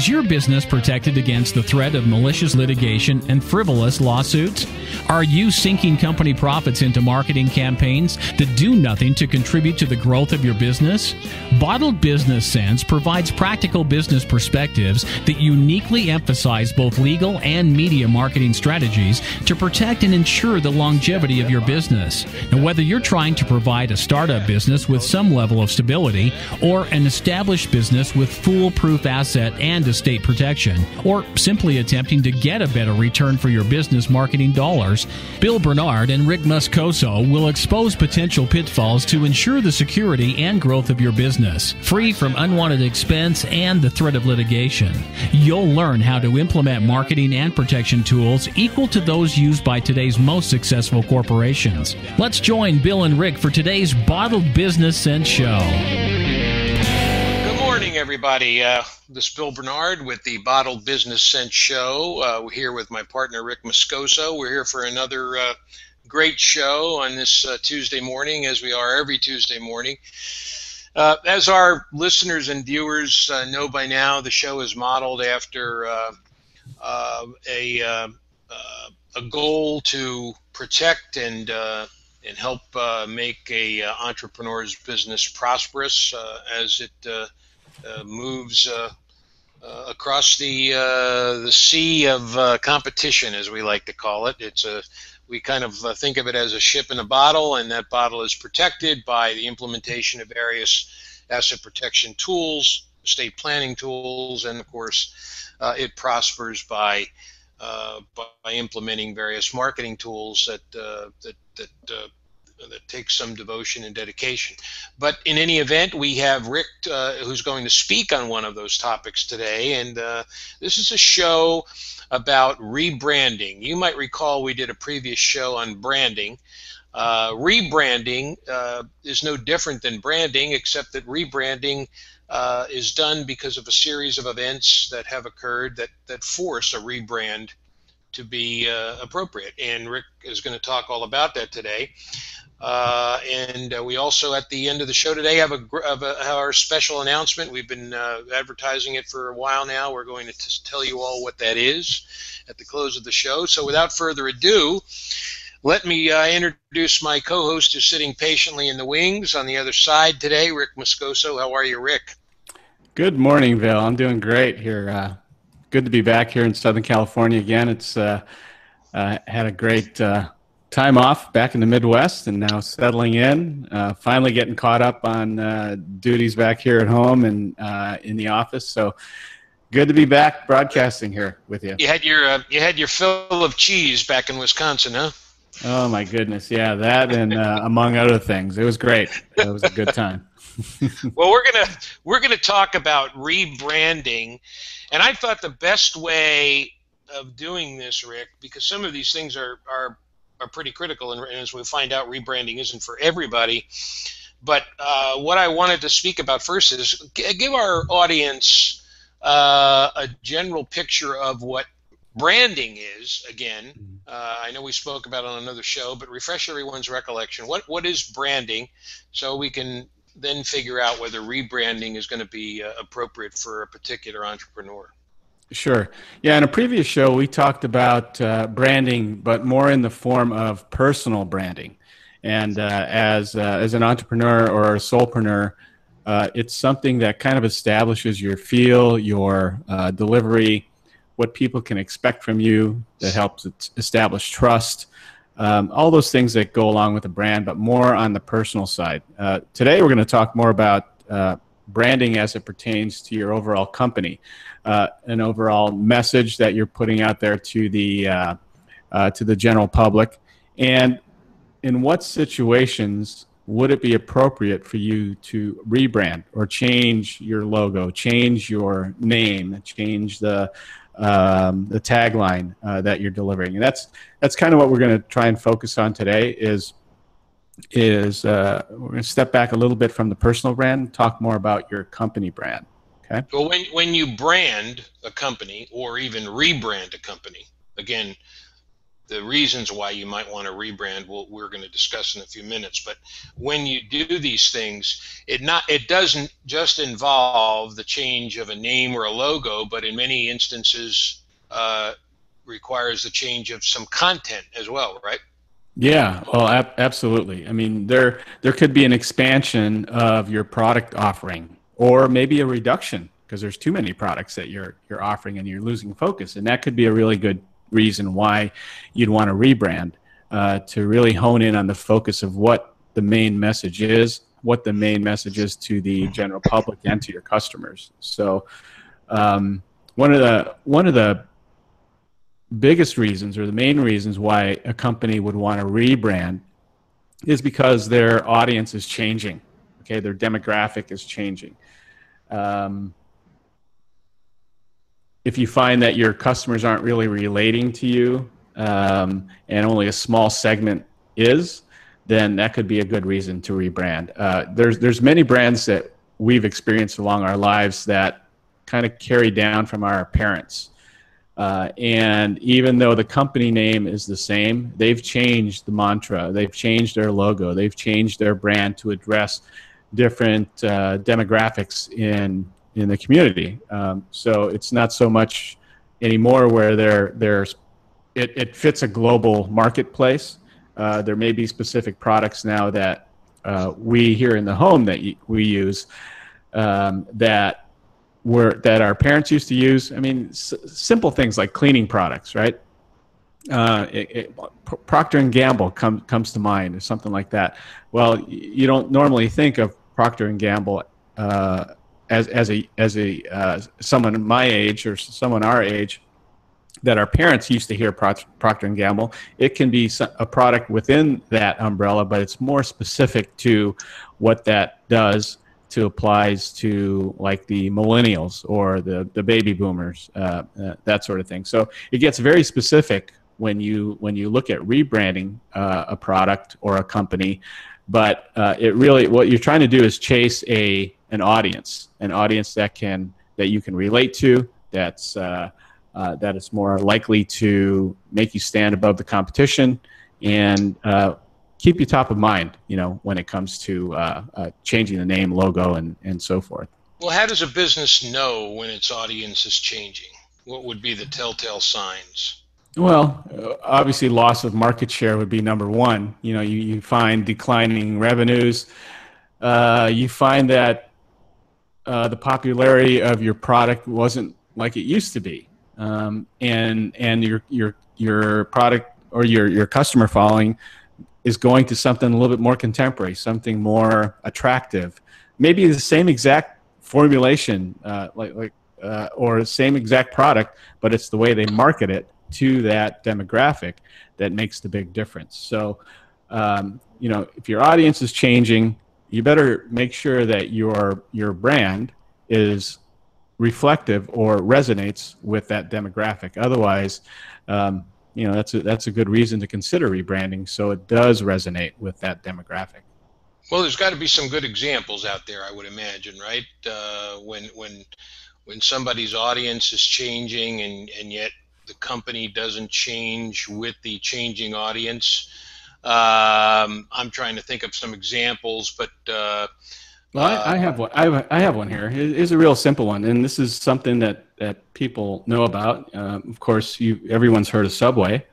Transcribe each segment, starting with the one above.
Is your business protected against the threat of malicious litigation and frivolous lawsuits? Are you sinking company profits into marketing campaigns that do nothing to contribute to the growth of your business? Bottled Business Sense provides practical business perspectives that uniquely emphasize both legal and media marketing strategies to protect and ensure the longevity of your business. Now, whether you're trying to provide a startup business with some level of stability or an established business with foolproof asset and estate protection, or simply attempting to get a better return for your business marketing dollars, Bill Bernard and Rick Moscoso will expose potential pitfalls to ensure the security and growth of your business, free from unwanted expense and the threat of litigation. You'll learn how to implement marketing and protection tools equal to those used by today's most successful corporations. Let's join Bill and Rick for today's Bottled Business Sense Show. Good morning, everybody. This is Bill Bernard with the Bottled Business Sense Show. We're here with my partner, Rick Moscoso. We're here for another great show on this Tuesday morning, as we are every Tuesday morning. As our listeners and viewers know by now, the show is modeled after a goal to protect and help make a entrepreneur's business prosperous as it moves across the sea of competition, as we like to call it. We kind of think of it as a ship in a bottle, and that bottle is protected by the implementation of various asset protection tools, estate planning tools, and of course it prospers by implementing various marketing tools that take some devotion and dedication. But in any event, we have Rick who's going to speak on one of those topics today, and this is a show about rebranding. You might recall we did a previous show on branding. Rebranding is no different than branding, except that rebranding is done because of a series of events that have occurred that force a rebrand to be appropriate. And Rick is going to talk all about that today. And we also, at the end of the show today, have our special announcement. We've been advertising it for a while now. We're going to tell you all what that is at the close of the show. So without further ado, let me introduce my co-host who's sitting patiently in the wings on the other side today, Rick Moscoso. How are you, Rick? Good morning, Bill. I'm doing great here. Good to be back here in Southern California again. It's had a great time off back in the Midwest, and now settling in, finally getting caught up on duties back here at home and in the office. So good to be back broadcasting here with you. You had your fill of cheese back in Wisconsin, huh? Oh my goodness, yeah, that and among other things. It was great. It was a good time. Well, we're gonna talk about rebranding, and I thought the best way of doing this, Rick, because some of these things are pretty critical, and as we find out, rebranding isn't for everybody. But what I wanted to speak about first is give our audience a general picture of what branding is. Again, I know we spoke about it on another show, but refresh everyone's recollection. What is branding, so we can then figure out whether rebranding is going to be appropriate for a particular entrepreneur. Sure. Yeah, in a previous show, we talked about branding, but more in the form of personal branding. And as an entrepreneur or a solopreneur, it's something that kind of establishes your feel, your delivery, what people can expect from you, that helps establish trust, all those things that go along with a brand, but more on the personal side. Today, we're going to talk more about branding as it pertains to your overall company, an overall message that you're putting out there to the general public, and in what situations would it be appropriate for you to rebrand or change your logo, change your name, change the tagline that you're delivering. And that's kind of what we're going to try and focus on today. Is we're going to step back a little bit from the personal brand and talk more about your company brand. Okay. Well, when you brand a company or even rebrand a company, again, the reasons why you might want to rebrand, we're going to discuss in a few minutes. But when you do these things, it doesn't just involve the change of a name or a logo, but in many instances requires the change of some content as well, right? Yeah, well, absolutely. I mean, there could be an expansion of your product offering, or maybe a reduction because there's too many products that you're offering and you're losing focus, and that could be a really good reason why you'd want to rebrand, to really hone in on the focus of what the main message is, what the main message is to the general public and to your customers. So, one of the biggest reasons, or the main reasons why a company would want to rebrand, is because their audience is changing. Okay, their demographic is changing. If you find that your customers aren't really relating to you, and only a small segment is, then that could be a good reason to rebrand. There's many brands that we've experienced along our lives that kind of carry down from our parents. And even though the company name is the same, they've changed the mantra, they've changed their logo, they've changed their brand to address different demographics in the community. So it's not so much anymore where it fits a global marketplace. There may be specific products now that we here in the home that we use, that our parents used to use. I mean, simple things like cleaning products, right? Procter and Gamble comes to mind, or something like that. Well, you don't normally think of Procter and Gamble as someone my age or someone our age that our parents used to hear Procter and Gamble. It can be a product within that umbrella, but it's more specific to what that does, to applies to like the millennials or the baby boomers, that sort of thing. So it gets very specific when you look at rebranding a product or a company, but it really, what you're trying to do is chase an audience that you can relate to, that is more likely to make you stand above the competition and keep you top of mind, when it comes to changing the name, logo, and so forth. Well, how does a business know when its audience is changing? What would be the telltale signs? Well, obviously loss of market share would be number one. You find declining revenues. You find that the popularity of your product wasn't like it used to be. And your product or your customer following is going to something a little bit more contemporary, something more attractive, maybe the same exact formulation, or the same exact product, but it's the way they market it to that demographic that makes the big difference. So, if your audience is changing, you better make sure that your brand is reflective or resonates with that demographic. Otherwise, that's a good reason to consider rebranding, so it does resonate with that demographic. Well, there's got to be some good examples out there, I would imagine, right? When somebody's audience is changing and yet the company doesn't change with the changing audience. I'm trying to think of some examples, but well, I have one. I have one here. It is a real simple one, and this is something that people know about. Of course, everyone's heard of Subway,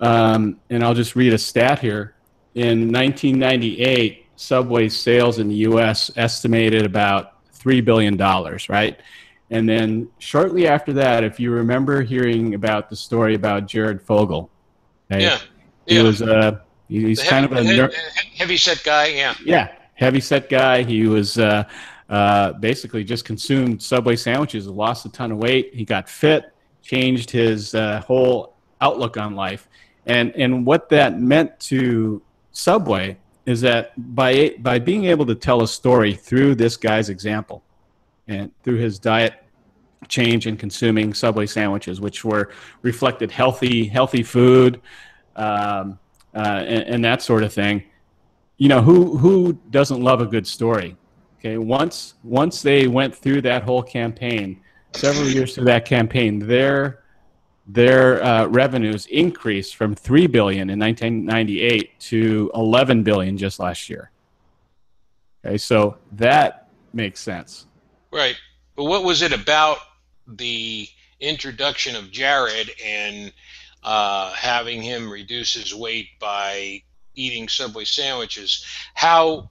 and I'll just read a stat here. In 1998, Subway's sales in the U.S. estimated about $3 billion, right? And then shortly after that, if you remember hearing about the story about Jared Fogle, okay? Yeah, he was he's kind of a heavy set guy, yeah. Yeah. Heavy set guy. He was basically just consumed Subway sandwiches, lost a ton of weight. He got fit, changed his whole outlook on life. And what that meant to Subway is that by being able to tell a story through this guy's example and through his diet change in consuming Subway sandwiches, which were reflected healthy food, and that sort of thing. Who doesn't love a good story? Okay, once they went through that whole campaign, several years through that campaign, their their revenues increased from $3 billion in 1998 to $11 billion just last year. Okay, so that makes sense. Right. But what was it about the introduction of Jared and having him reduce his weight by eating Subway sandwiches? How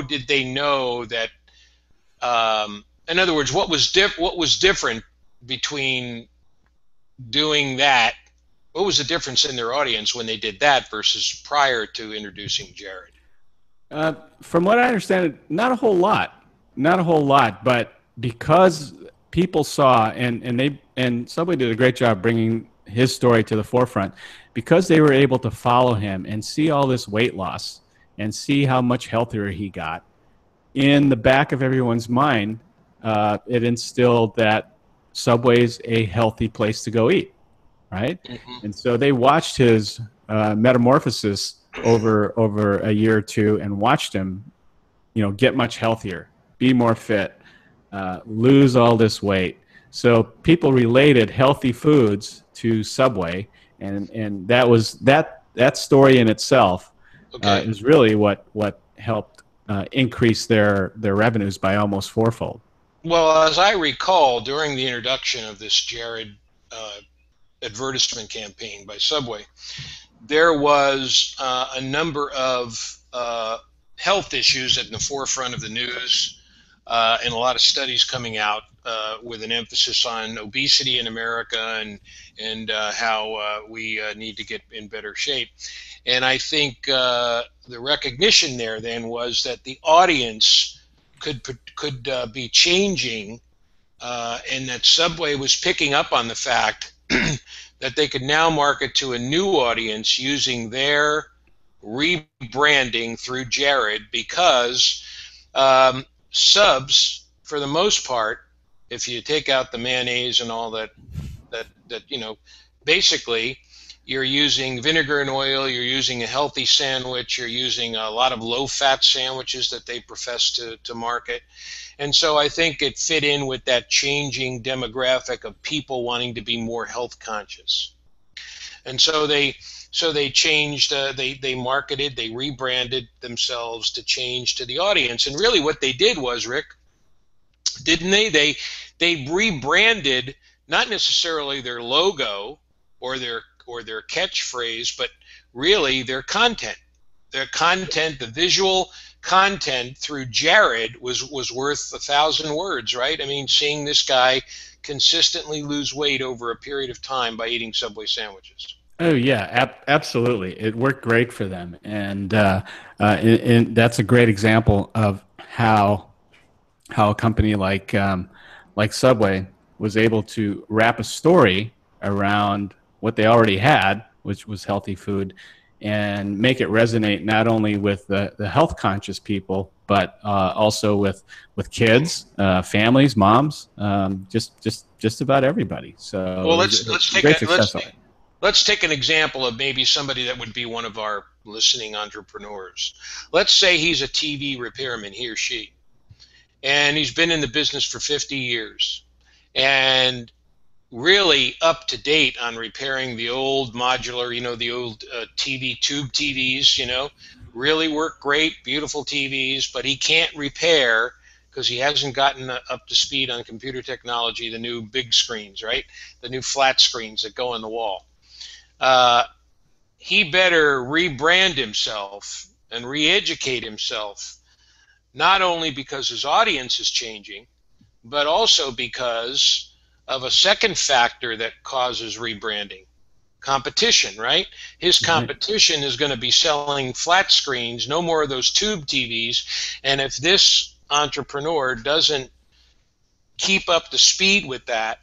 did they know that? In other words, what was different between doing that? What was the difference in their audience when they did that versus prior to introducing Jared? From what I understand, not a whole lot. Not a whole lot, but because people saw, and Subway did a great job bringing his story to the forefront, because they were able to follow him and see all this weight loss and see how much healthier he got, in the back of everyone's mind, it instilled that Subway's a healthy place to go eat, right? Mm-hmm. And so they watched his metamorphosis over a year or two and watched him, get much healthier, be more fit, lose all this weight. So people related healthy foods to Subway, and that was that story in itself is really what helped increase their revenues by almost fourfold. Well, as I recall, during the introduction of this Jared advertisement campaign by Subway, there was a number of health issues in the forefront of the news, and a lot of studies coming out with an emphasis on obesity in America and how we need to get in better shape. And I think the recognition there then was that the audience could be changing, and that Subway was picking up on the fact that they could now market to a new audience using their rebranding through Jared, because subs, for the most part, if you take out the mayonnaise and all that basically you're using vinegar and oil, you're using a healthy sandwich, you're using a lot of low-fat sandwiches that they profess to market. And so I think it fit in with that changing demographic of people wanting to be more health conscious. And so they changed, they marketed, they rebranded themselves to change to the audience. And really what they did was, Rick, didn't they? They rebranded not necessarily their logo or their catchphrase, but really their content. Their content, the visual content through Jared was worth 1,000 words, right? I mean, seeing this guy consistently lose weight over a period of time by eating Subway sandwiches. Oh yeah, absolutely. It worked great for them, and that's a great example of how a company like Subway was able to wrap a story around what they already had, which was healthy food, and make it resonate not only with the health conscious people, but also with kids, families, moms, just about everybody. So well, let's take an example of maybe somebody that would be one of our listening entrepreneurs. Let's say he's a TV repairman, he or she, and he's been in the business for 50 years and really up to date on repairing the old modular, the old TV tube TVs, really work great, beautiful TVs, but he can't repair because he hasn't gotten up to speed on computer technology, the new big screens, right? The new flat screens that go on the wall. He better rebrand himself and re-educate himself, not only because his audience is changing, but also because of a second factor that causes rebranding: competition, right? His competition is going to be selling flat screens, no more of those tube TVs. And if this entrepreneur doesn't keep up the speed with that,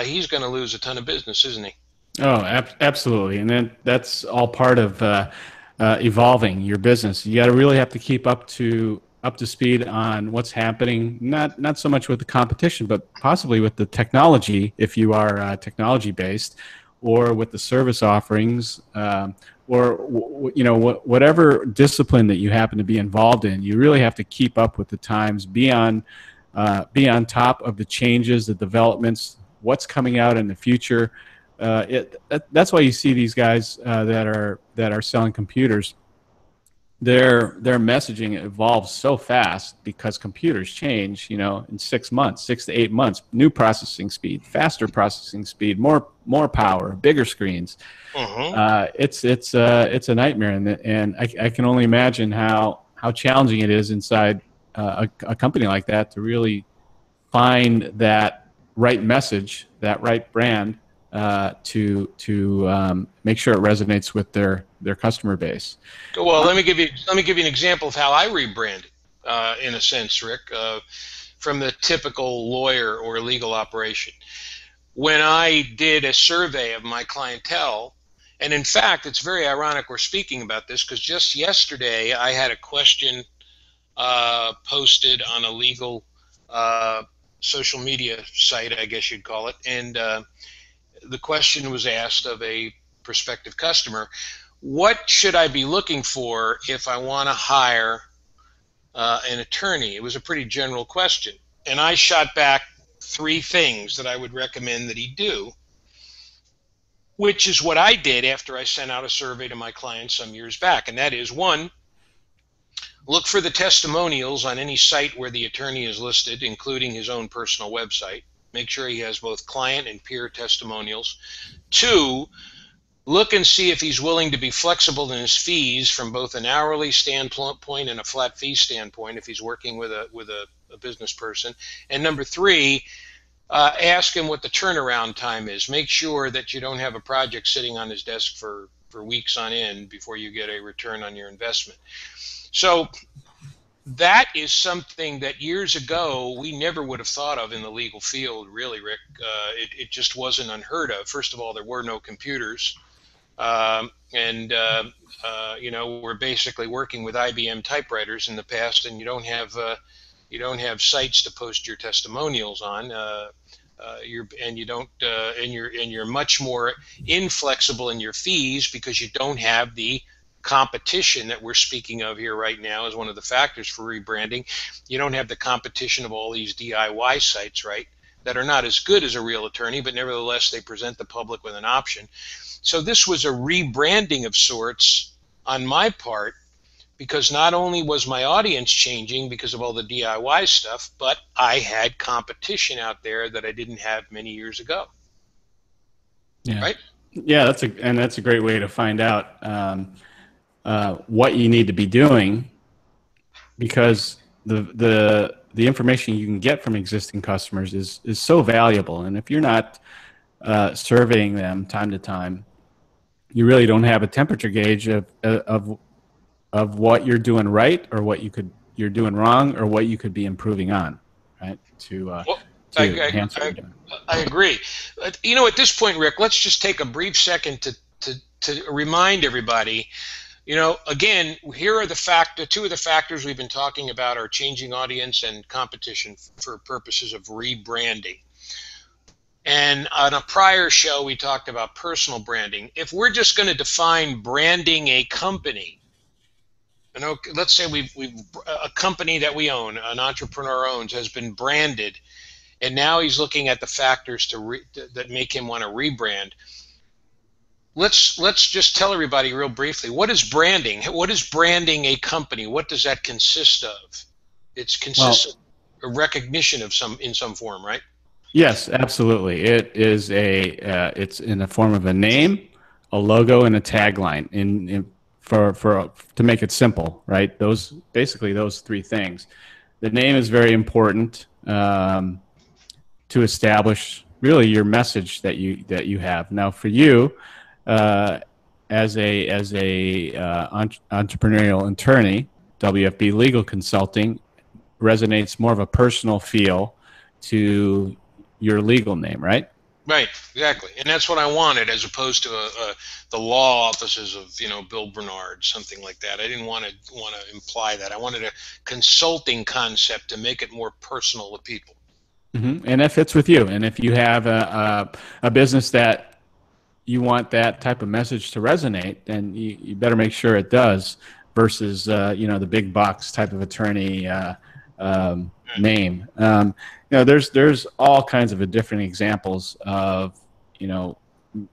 he's going to lose a ton of business, isn't he? Oh, absolutely. And then that's all part of evolving your business. You got to really have to keep up to speed on what's happening, not so much with the competition, but possibly with the technology, if you are technology based, or with the service offerings, or whatever discipline that you happen to be involved in. You really have to keep up with the times, be on top of the changes, the developments, what's coming out in the future. that's why you see these guys that are selling computers. Their messaging evolves so fast because computers change, in 6 months, 6 to 8 months. New processing speed, faster processing speed, more power, bigger screens. It's a nightmare, and I can only imagine how challenging it is inside a company like that to really find that right message, that right brand, to make sure it resonates with their customer base. Well, let me give you an example of how I rebranded, in a sense, Rick, from the typical lawyer or legal operation. When I did a survey of my clientele, and in fact, it's very ironic we're speaking about this because just yesterday I had a question posted on a legal social media site, I guess you'd call it, and the question was asked of a prospective customer: what should I be looking for if I want to hire an attorney? It was a pretty general question, and I shot back 3 things that I would recommend that he do, which is what I did after I sent out a survey to my clients some years back. And that is, 1, look for the testimonials on any site where the attorney is listed, including his own personal website. Make sure he has both client and peer testimonials. 2, look and see if he's willing to be flexible in his fees from both an hourly standpoint and a flat fee standpoint if he's working with a business person. And number 3, ask him what the turnaround time is. Make sure that you don't have a project sitting on his desk for weeks on end before you get a return on your investment. So that is something that years ago we never would have thought of in the legal field, really, Rick. It just wasn't unheard of. First of all, there were no computers. We're basically working with IBM typewriters in the past, and you don't have sites to post your testimonials on. You're much more inflexible in your fees because you don't have the competition that we're speaking of here right now as one of the factors for rebranding. You don't have the competition of all these DIY sites, right, that are not as good as a real attorney, but nevertheless they present the public with an option. So this was a rebranding of sorts on my part, because not only was my audience changing because of all the DIY stuff, but I had competition out there that I didn't have many years ago. Yeah. Right? Yeah, that's a great way to find out what you need to be doing, because the information you can get from existing customers is so valuable, and if you're not surveying them time to time, you really don't have a temperature gauge of what you're doing right, or what you're doing wrong, or what you could be improving on, right? Enhance what you're doing. I agree. At this point, Rick, let's just take a brief second to remind everybody. Again, here are the 2 of the factors we've been talking about are changing audience and competition for purposes of rebranding. And on a prior show, we talked about personal branding. If we're just going to define branding a company, let's say a company that we own, an entrepreneur owns, has been branded, and now he's looking at the factors that make him want to rebrand. Let's just tell everybody real briefly, what is branding? What is branding a company? What does that consist of? It consists of a recognition in some form, right? Yes, absolutely. It is it's in the form of a name, a logo, and a tagline. To make it simple, right? Those 3 things. The name is very important to establish really your message that you have. Now, for you, as a entrepreneurial attorney, WFB Legal Consulting resonates more of a personal feel to your legal name, right? Right, exactly, and that's what I wanted, as opposed to the law offices of Bill Bernard, something like that. I didn't want to imply that. I wanted a consulting concept to make it more personal to people. Mm-hmm. And that fits with you. And if you have a business that you want that type of message to resonate, then you better make sure it does, versus the big box type of attorney name. There's all kinds of different examples of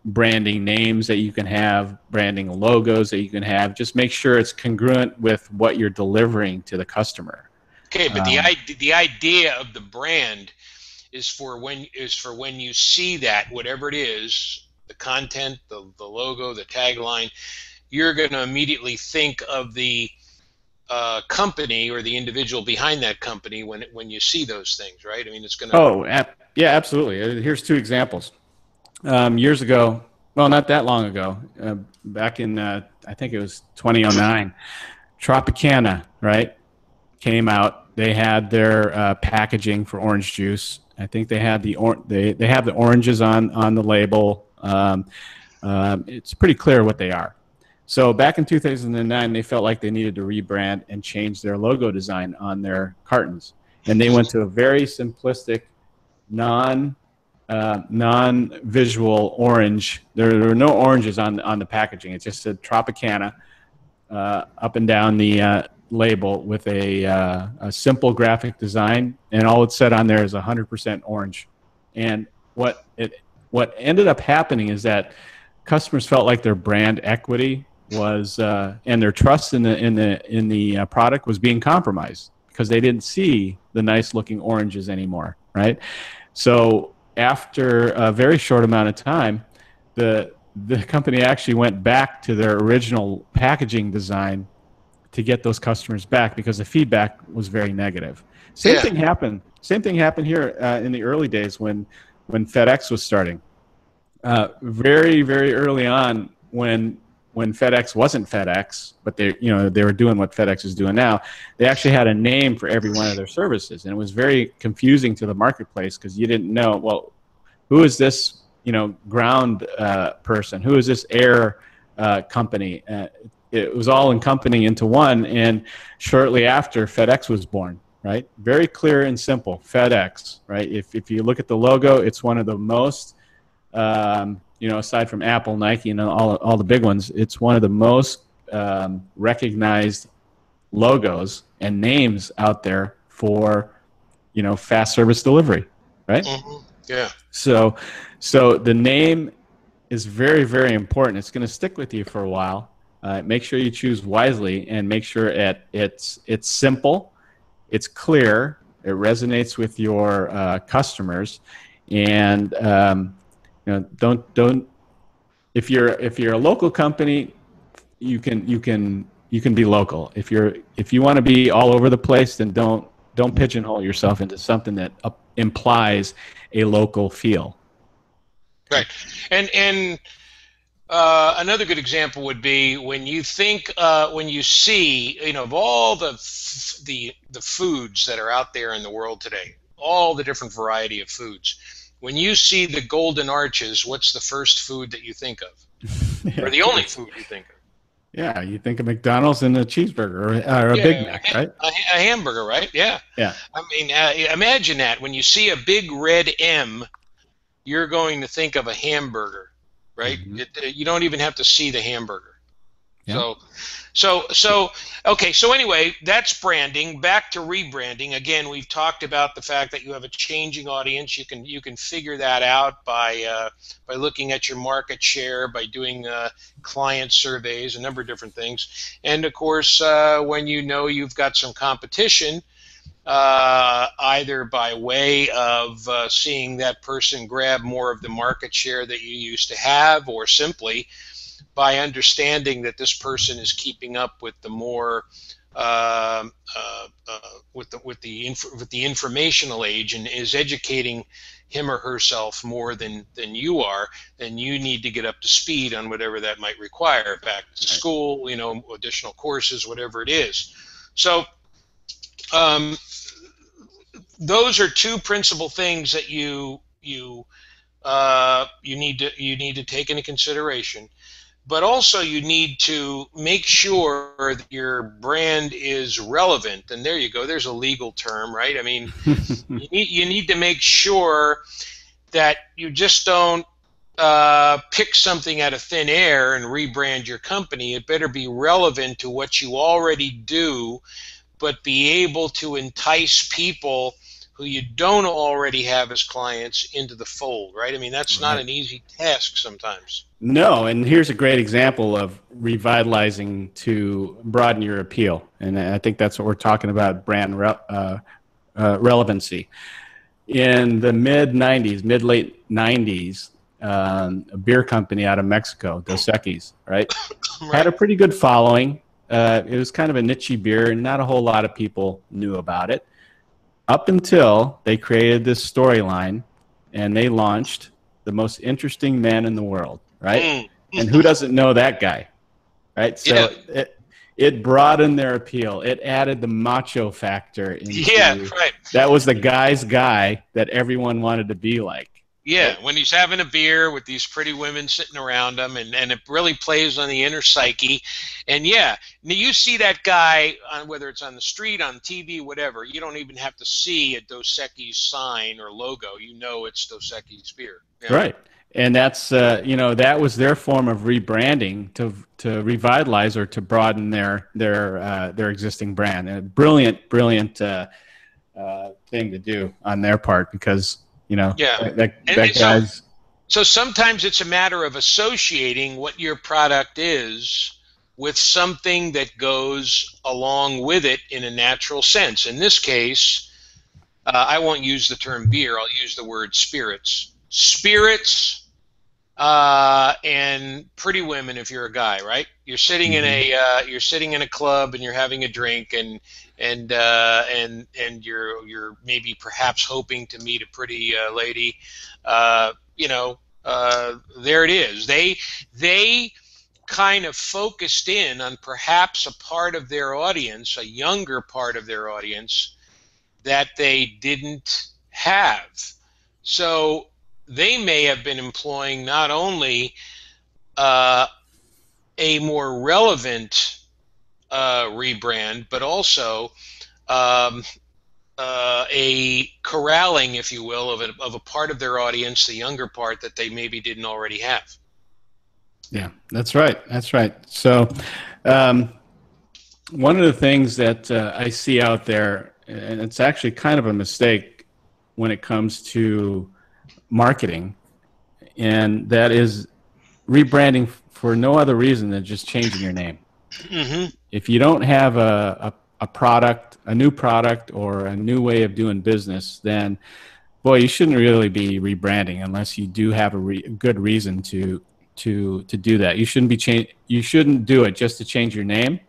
branding names that you can have, branding logos that you can have. Just make sure it's congruent with what you're delivering to the customer. Okay, but the idea of the brand is for when you see that, whatever it is, the content, the logo, the tagline, you're going to immediately think of the company or the individual behind that company when you see those things, right? I mean, it's going to. Oh, yeah, absolutely. Here's two examples. Years ago, well, not that long ago, back in I think it was 2009, Tropicana, right, came out. They had their packaging for orange juice. I think they had they have the oranges on the label. It's pretty clear what they are. So back in 2009, they felt like they needed to rebrand and change their logo design on their cartons, and they went to a very simplistic, non-visual orange. There were no oranges on the packaging. It just said Tropicana up and down the label with a simple graphic design, and all it said on there is 100% orange. And what ended up happening is that customers felt like their brand equity was and their trust in the product was being compromised because they didn't see the nice looking oranges anymore, right? So after a very short amount of time, the company actually went back to their original packaging design to get those customers back because the feedback was very negative. Same thing happened here in the early days when FedEx was starting. Very, very early on, when FedEx wasn't FedEx, but they were doing what FedEx is doing now. They actually had a name for every one of their services, and it was very confusing to the marketplace because you didn't know, well, who is this ground person? Who is this air company? It was all encompassing into one, and shortly after, FedEx was born. Right, very clear and simple. FedEx. Right. If you look at the logo, it's one of the most aside from Apple, Nike, and all the big ones, it's one of the most recognized logos and names out there for, fast service delivery, right? Mm-hmm. Yeah. So the name is very, very important. It's going to stick with you for a while. Make sure you choose wisely and make sure it's simple, it's clear, it resonates with your customers, and don't. If you're a local company, you can be local. If you want to be all over the place, then don't pigeonhole yourself into something that implies a local feel. Right, and another good example would be when you see, of all the foods that are out there in the world today, all the different variety of foods. When you see the golden arches, what's the first food that you think of? Or the only food you think of? Yeah, you think of McDonald's and a cheeseburger or a Big Mac, right? A hamburger, right? Yeah. Yeah. I mean, imagine that. When you see a big red M, you're going to think of a hamburger, right? Mm-hmm. You don't even have to see the hamburger. Yeah. So anyway, that's branding. Back to rebranding. Again, we've talked about the fact that you have a changing audience. You can figure that out by looking at your market share, by doing client surveys, a number of different things. And of course, when you've got some competition, either by way of seeing that person grab more of the market share that you used to have, or simply by understanding that this person is keeping up with the more with the informational age and is educating him or herself more than you are, then you need to get up to speed on whatever that might require, back to school, additional courses, whatever it is. So those are two principal things that you need to take into consideration. But also you need to make sure that your brand is relevant. And there you go. There's a legal term, right? I mean, you need to make sure that you just don't pick something out of thin air and rebrand your company. It better be relevant to what you already do, but be able to entice people who you don't already have as clients into the fold, right? I mean, that's not Right. an easy task sometimes. No, and here's a great example of revitalizing to broaden your appeal, and I think that's what we're talking about, relevancy. In the mid-late 90s, a beer company out of Mexico, Dos Equis, right, had Right. a pretty good following. It was kind of a niche beer, and not a whole lot of people knew about it up until they created this storyline and they launched the most interesting man in the world, right? Mm. And who doesn't know that guy, right? Yeah. So it broadened their appeal. It added the macho factor Yeah, into right. that was the guy's guy that everyone wanted to be like. Yeah, Right? when he's having a beer with these pretty women sitting around him, and it really plays on the inner psyche. And yeah, now you see that guy, on, whether it's on the street, on TV, whatever, you don't even have to see a Dos Equis sign or logo. You know it's Dos Equis beer. Yeah. Right. And that's that was their form of rebranding to revitalize or to broaden their existing brand. A brilliant thing to do on their part because Yeah. that guy's So sometimes it's a matter of associating what your product is with something that goes along with it in a natural sense. In this case, I won't use the term beer. I'll use the word spirits. Spirits and pretty women. If you're a guy, right? You're sitting in a club and you're having a drink and you're maybe perhaps hoping to meet a pretty lady. There it is. They kind of focused in on perhaps a part of their audience, a younger part of their audience that they didn't have. So they may have been employing not only a more relevant rebrand, but also a corralling, if you will, of a part of their audience, the younger part that they maybe didn't already have. Yeah, that's right. That's right. So one of the things that I see out there, and it's actually kind of a mistake when it comes to marketing, and that is rebranding for no other reason than just changing your name. Mm-hmm. If you don't have a product, a new product, or a new way of doing business, then boy, you shouldn't really be rebranding unless you do have a good reason to do that. You shouldn't do it just to change your name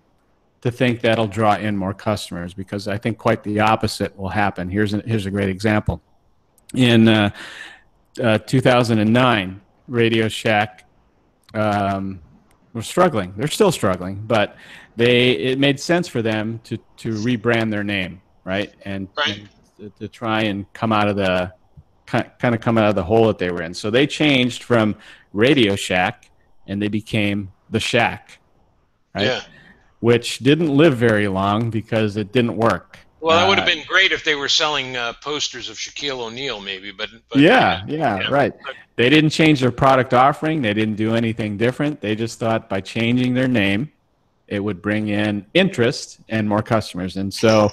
to think that'll draw in more customers, because I think quite the opposite will happen. Here's a great example. In 2009, Radio Shack were struggling. They're still struggling, but it made sense for them to rebrand their name, right? And to try and come out of the hole that they were in. So they changed from Radio Shack and they became The Shack, right? Yeah. Which didn't live very long because it didn't work. Well, that would have been great if they were selling posters of Shaquille O'Neal, maybe. But right. They didn't change their product offering. They didn't do anything different. They just thought by changing their name, it would bring in interest and more customers. And so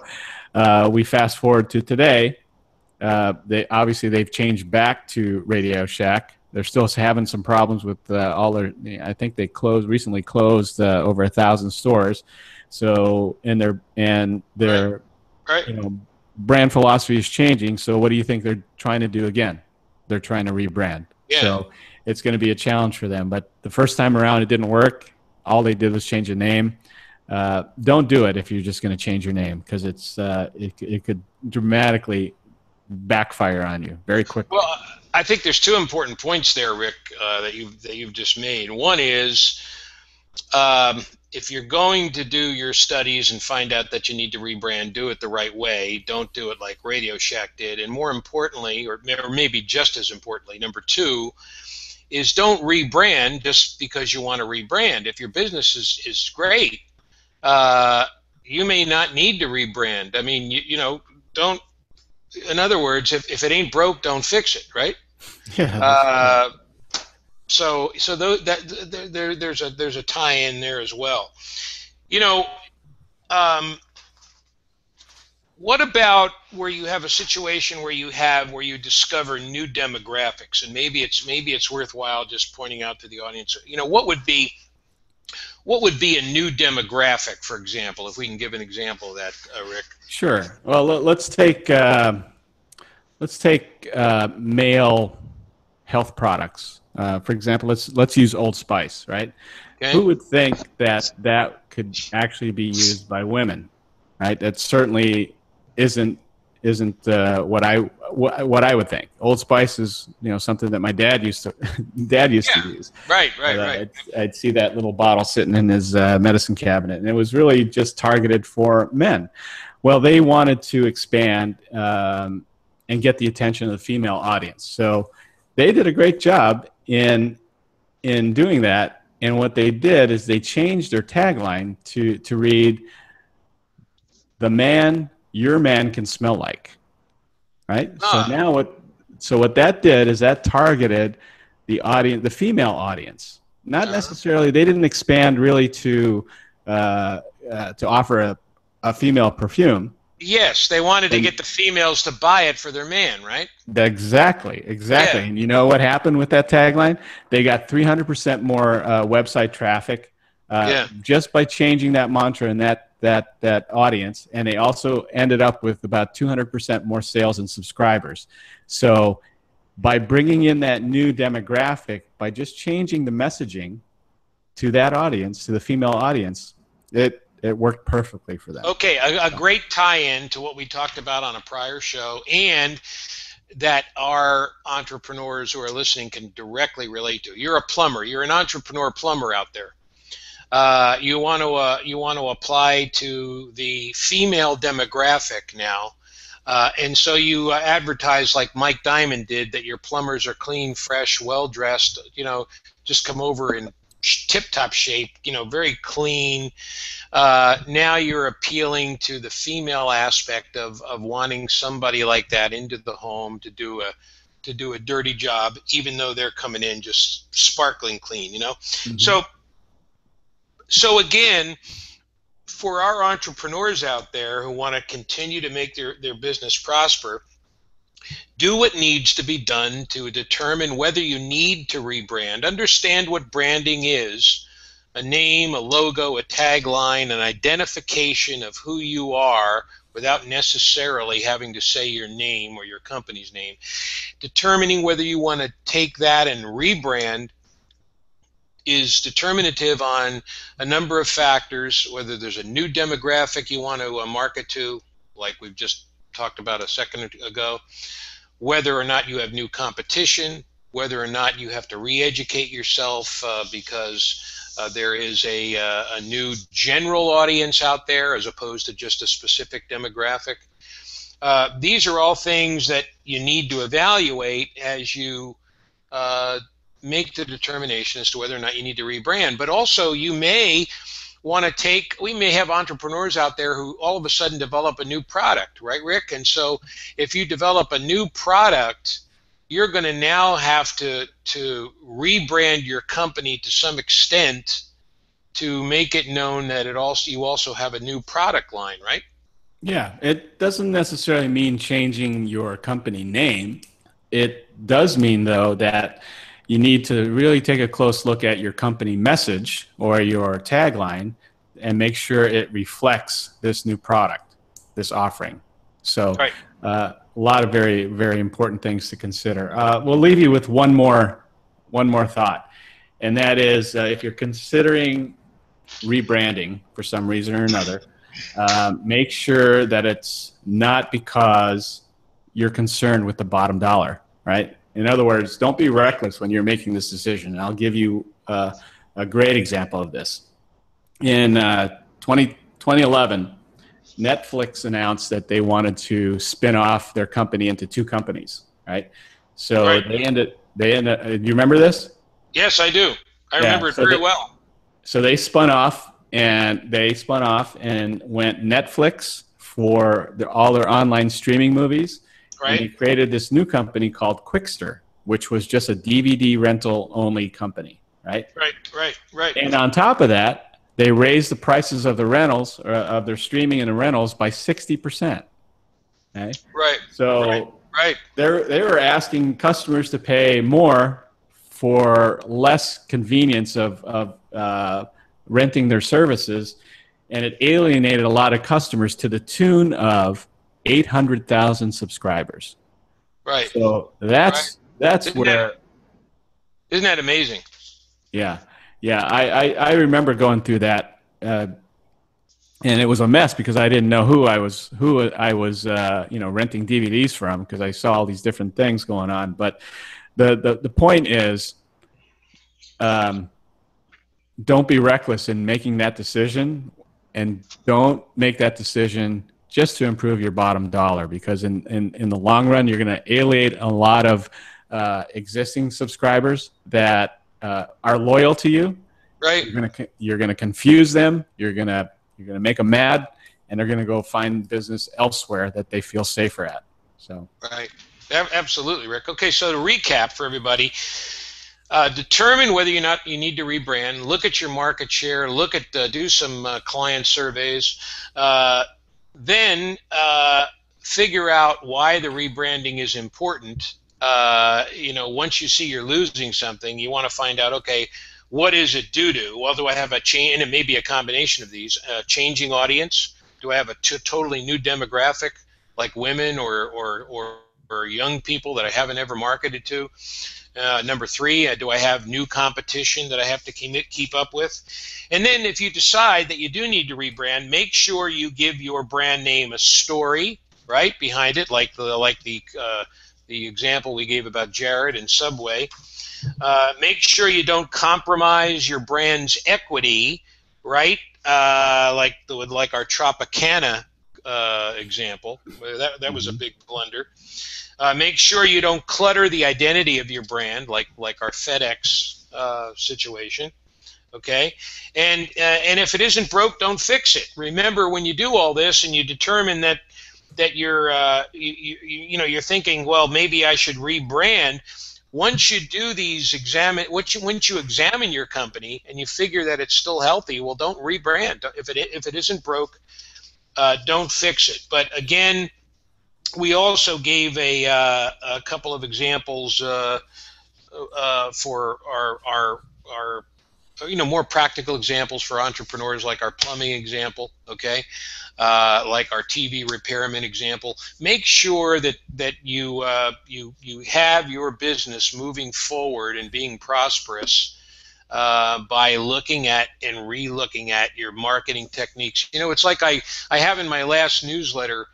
we fast forward to today. They've changed back to Radio Shack. They're still having some problems with all their. I think they recently closed over 1,000 stores. So their brand philosophy is changing. So what do you think they're trying to do again? They're trying to rebrand. Yeah. So it's going to be a challenge for them. But the first time around, it didn't work. All they did was change the name. Don't do it if you're just going to change your name, because it could dramatically backfire on you very quickly. Well, I think there's two important points there, Rick, that you've just made. One is if you're going to do your studies and find out that you need to rebrand, do it the right way. Don't do it like Radio Shack did. And more importantly, or maybe just as importantly, number two, is don't rebrand just because you want to rebrand. If your business is great, you may not need to rebrand. I mean, don't. In other words, if it ain't broke, don't fix it, right? Yeah. So there's a tie-in there as well. What about where you have a situation where you discover new demographics, and maybe it's worthwhile just pointing out to the audience, what would be a new demographic, for example, if we can give an example of that, Rick? Sure. Well, let's take male health products. For example, let's use Old Spice, right? Okay. Who would think that could actually be used by women, right? That certainly isn't what I would think. Old Spice is something that my dad used to use. Right. I'd see that little bottle sitting in his medicine cabinet, and it was really just targeted for men. Well, they wanted to expand and get the attention of the female audience, so they did a great job in doing that. And what they did is they changed their tagline to read, "The man your man can smell like," right? So what that did is that targeted the audience, the female audience. Not necessarily, they didn't expand really to offer a female perfume. Yes, they wanted to get the females to buy it for their man, right? Exactly. Yeah. And you know what happened with that tagline? They got 300% more website traffic just by changing that mantra and that audience. And they also ended up with about 200% more sales and subscribers. So by bringing in that new demographic, by just changing the messaging to that audience, to the female audience, it worked perfectly for them. Okay, a great tie-in to what we talked about on a prior show, and that our entrepreneurs who are listening can directly relate to. You're a plumber. You're an entrepreneur plumber out there. You want to apply to the female demographic now, and so you advertise like Mike Diamond did, that your plumbers are clean, fresh, well dressed. Just come over in tip-top shape. Very clean. Now you're appealing to the female aspect of wanting somebody like that into the home to do a dirty job, even though they're coming in just sparkling clean. Mm-hmm. So again, for our entrepreneurs out there who want to continue to make their business prosper, do what needs to be done to determine whether you need to rebrand. Understand what branding is: a name, a logo, a tagline, an identification of who you are without necessarily having to say your name or your company's name. Determining whether you want to take that and rebrand is determinative on a number of factors, whether there's a new demographic you want to market to, like we've just talked about a second ago, whether or not you have new competition, whether or not you have to re-educate yourself because there is a new general audience out there as opposed to just a specific demographic. These are all things that you need to evaluate as you make the determination as to whether or not you need to rebrand. But also you may want to we may have entrepreneurs out there who all of a sudden develop a new product, right, Rick? And so if you develop a new product, you're going to now have to rebrand your company to some extent to make it known that you also have a new product line, right? Yeah, it doesn't necessarily mean changing your company name. It does mean, though, that you need to really take a close look at your company message or your tagline and make sure it reflects this new product, this offering. So right. A lot of very, very important things to consider. We'll leave you with one more thought, and that is if you're considering rebranding for some reason or another, make sure that it's not because you're concerned with the bottom dollar, right? In other words, don't be reckless when you're making this decision. And I'll give you a great example of this. In 2011, Netflix announced that they wanted to spin off their company into two companies, right? So right. they ended. Do you remember this? Yes, I do. I remember it very well. So they spun off and went Netflix for all their online streaming movies. Right. And they created this new company called Quickster, which was just a DVD rental only company, right? Right. And on top of that, they raised the prices of the rentals, of their streaming and the rentals by 60%. Okay? Right. So Right. they were asking customers to pay more for less convenience of renting their services, and it alienated a lot of customers to the tune of 800,000 subscribers. Right. So Right. that's Isn't that where, isn't that amazing? yeah, yeah. I remember going through that, and it was a mess because I didn't know who I was renting DVDs from, because I saw all these different things going on. But the point is, um, don't be reckless in making that decision, and don't make that decision just to improve your bottom dollar, because in the long run, you're going to alienate a lot of existing subscribers that are loyal to you. Right. You're gonna confuse them. You're gonna make them mad, and they're gonna go find business elsewhere that they feel safer at. So Right. Absolutely, Rick. Okay, so to recap for everybody, determine whether or not you need to rebrand. Look at your market share. Look at do some client surveys. Then figure out why the rebranding is important. Once you see you're losing something, you want to find out, okay, what is it due to? Well, do I have a change? And it may be a combination of these. Changing audience. Do I have a totally new demographic, like women or young people that I haven't ever marketed to? Number three, do I have new competition that I have to keep up with? And then if you decide that you do need to rebrand, make sure you give your brand name a story, right, behind it, like the example we gave about Jared and Subway. Make sure you don't compromise your brand's equity, right? Like our Tropicana example. That was a big blunder. Make sure you don't clutter the identity of your brand, like our FedEx situation. Okay, and if it isn't broke, don't fix it. Remember, when you do all this and you determine that you're you're thinking, well, maybe I should rebrand. Once you do these once you examine your company and you figure that it's still healthy, well, don't rebrand. If it isn't broke, don't fix it. But again, we also gave a couple of examples for our more practical examples for entrepreneurs, like our plumbing example, okay, like our TV repairman example. Make sure that you have your business moving forward and being prosperous by looking at and re-looking at your marketing techniques. It's like I have in my last newsletter,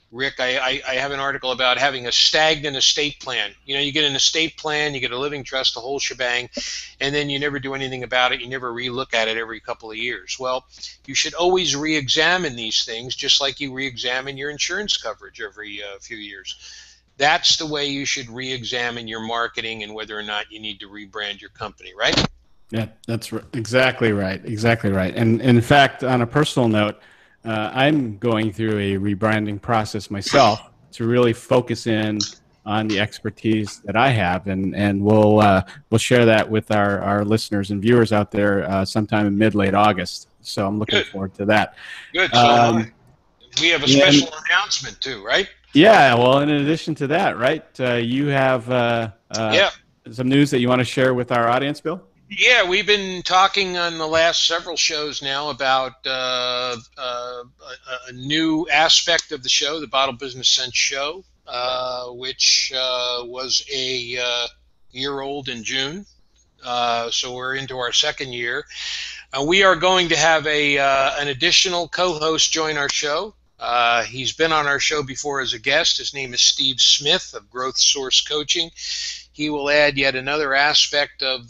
Rick, I have an article about having a stagnant estate plan. You get an estate plan, you get a living trust, the whole shebang, and then you never do anything about it. You never re-look at it every couple of years. Well, you should always re-examine these things, just like you re-examine your insurance coverage every few years. That's the way you should re-examine your marketing and whether or not you need to rebrand your company, right? yeah, that's exactly right. Exactly right. And in fact, on a personal note, I'm going through a rebranding process myself to really focus in on the expertise that I have, and we'll share that with our listeners and viewers out there sometime in late August. So I'm looking forward to that. Good. So we have a special announcement too, right? Yeah. Well, in addition to that, right, you have some news that you want to share with our audience, Bill? Yeah, we've been talking on the last several shows now about a new aspect of the show, the Bottle Business Sense show, which was a year old in June. So we're into our second year. We are going to have an additional co-host join our show. He's been on our show before as a guest. His name is Steve Smith of Growth Source Coaching. He will add yet another aspect of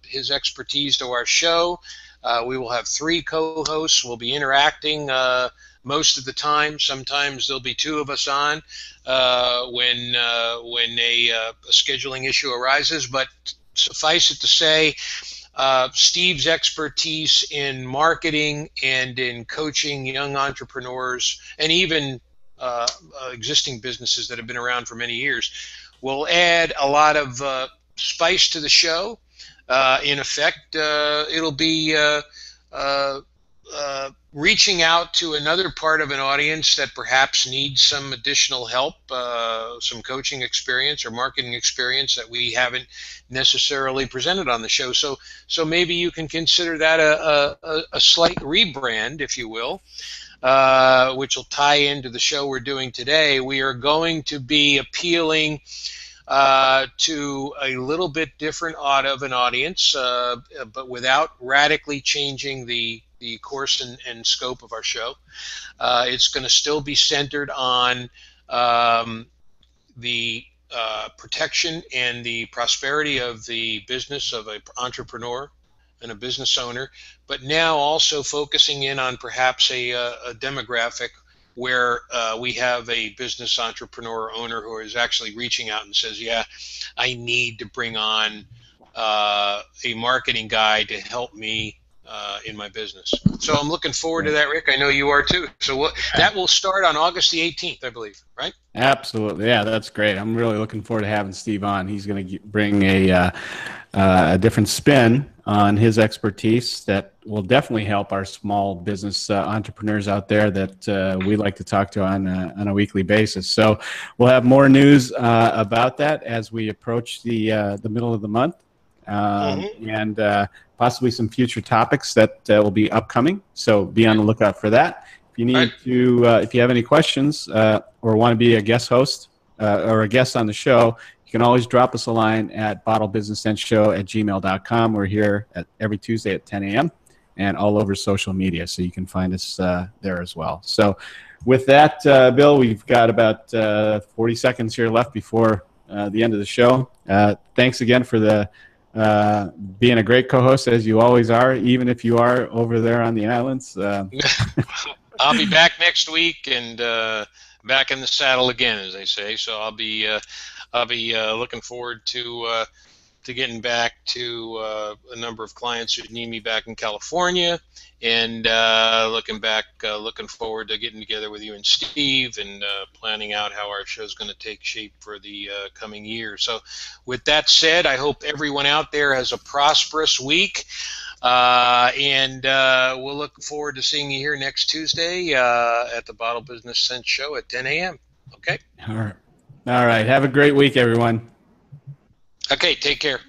his expertise to our show. We will have three co-hosts. We'll be interacting most of the time. Sometimes there'll be two of us on when a scheduling issue arises. But suffice it to say, Steve's expertise in marketing and in coaching young entrepreneurs and even existing businesses that have been around for many years will add a lot of spice to the show. In effect, it'll be reaching out to another part of an audience that perhaps needs some additional help, some coaching experience or marketing experience that we haven't necessarily presented on the show. So maybe you can consider that a slight rebrand, if you will, which will tie into the show we're doing today. We are going to be appealing to a little bit different of an audience, but without radically changing the course and scope of our show. It's going to still be centered on the protection and the prosperity of the business of an entrepreneur and a business owner, but now also focusing in on perhaps a demographic where we have a business entrepreneur or owner who is actually reaching out and says, yeah, I need to bring on a marketing guy to help me in my business. So I'm looking forward to that, Rick. I know you are too. So that will start on August the 18th, I believe, right? Absolutely. Yeah, that's great. I'm really looking forward to having Steve on. He's going to bring a different spin on his expertise that will definitely help our small business entrepreneurs out there that we like to talk to on a weekly basis. So we'll have more news about that as we approach the middle of the month, and possibly some future topics that will be upcoming. So be on the lookout for that. If you need to, if you have any questions or want to be a guest host or a guest on the show, you can always drop us a line at bottlebusinessshow@gmail.com. We're here every Tuesday at 10 a.m. and all over social media, so you can find us there as well. So with that, Bill, we've got about 40 seconds here left before the end of the show. Thanks again for being a great co-host, as you always are, even if you are over there on the islands. I'll be back next week and back in the saddle again, as they say. So I'll be looking forward to getting back to a number of clients who need me back in California, and looking forward to getting together with you and Steve and planning out how our show is going to take shape for the coming year. So with that said, I hope everyone out there has a prosperous week. And we'll look forward to seeing you here next Tuesday at the Bottle Business Sense Show at 10 a.m. Okay? All right. Have a great week, everyone. Okay, take care.